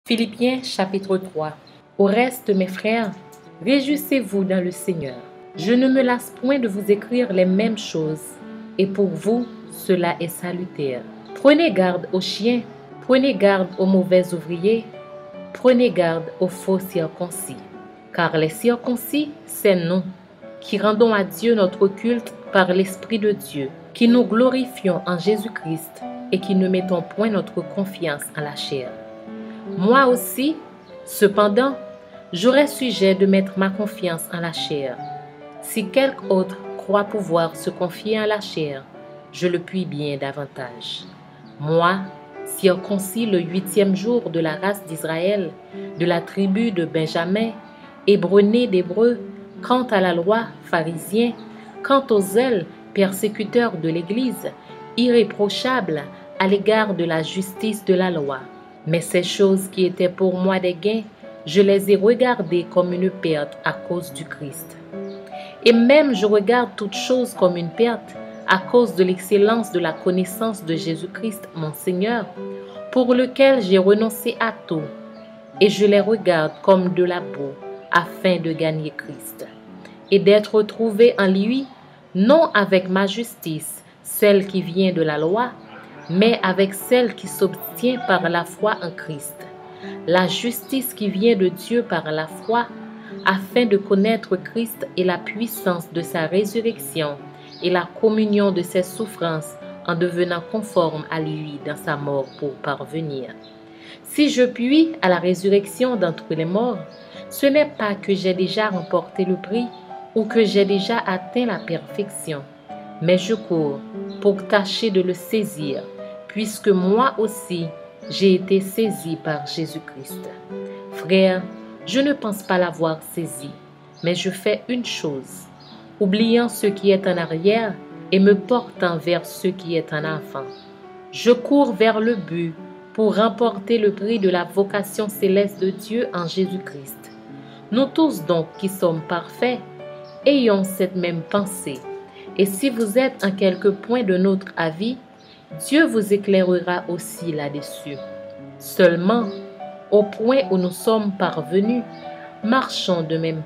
Philippiens chapitre 3. Au reste, mes frères, réjouissez-vous dans le Seigneur. Je ne me lasse point de vous écrire les mêmes choses, et pour vous, cela est salutaire. Prenez garde aux chiens, prenez garde aux mauvais ouvriers, prenez garde aux faux circoncis. Car les circoncis, c'est nous, qui rendons à Dieu notre culte par l'Esprit de Dieu, qui nous glorifions en Jésus-Christ et qui ne mettons point notre confiance en la chair. Moi aussi, cependant, j'aurais sujet de mettre ma confiance en la chair. Si quelque autre croit pouvoir se confier en la chair, je le puis bien davantage. Moi, circoncis le 8e jour de la race d'Israël, de la tribu de Benjamin, hébreu d'Hébreux, quant à la loi, pharisien, quant aux zèles, persécuteurs de l'Église, irréprochable à l'égard de la justice de la loi. Mais ces choses qui étaient pour moi des gains, je les ai regardées comme une perte à cause du Christ. Et même je regarde toutes choses comme une perte à cause de l'excellence de la connaissance de Jésus-Christ, mon Seigneur, pour lequel j'ai renoncé à tout, et je les regarde comme de la boue, afin de gagner Christ, et d'être trouvé en lui, non avec ma justice, celle qui vient de la loi, mais avec celle qui s'obtient par la foi en Christ, la justice qui vient de Dieu par la foi, afin de connaître Christ et la puissance de sa résurrection et la communion de ses souffrances en devenant conforme à lui dans sa mort pour parvenir. Si je puis à la résurrection d'entre les morts, ce n'est pas que j'ai déjà remporté le prix ou que j'ai déjà atteint la perfection, mais je cours pour tâcher de le saisir, puisque moi aussi j'ai été saisi par Jésus-Christ. Frères, je ne pense pas l'avoir saisi, mais je fais une chose, oubliant ce qui est en arrière et me portant vers ce qui est en avant. Je cours vers le but pour remporter le prix de la vocation céleste de Dieu en Jésus-Christ. Nous tous donc qui sommes parfaits, ayons cette même pensée. Et si vous êtes en quelque point de notre avis, Dieu vous éclairera aussi là-dessus. Seulement, au point où nous sommes parvenus, marchons de même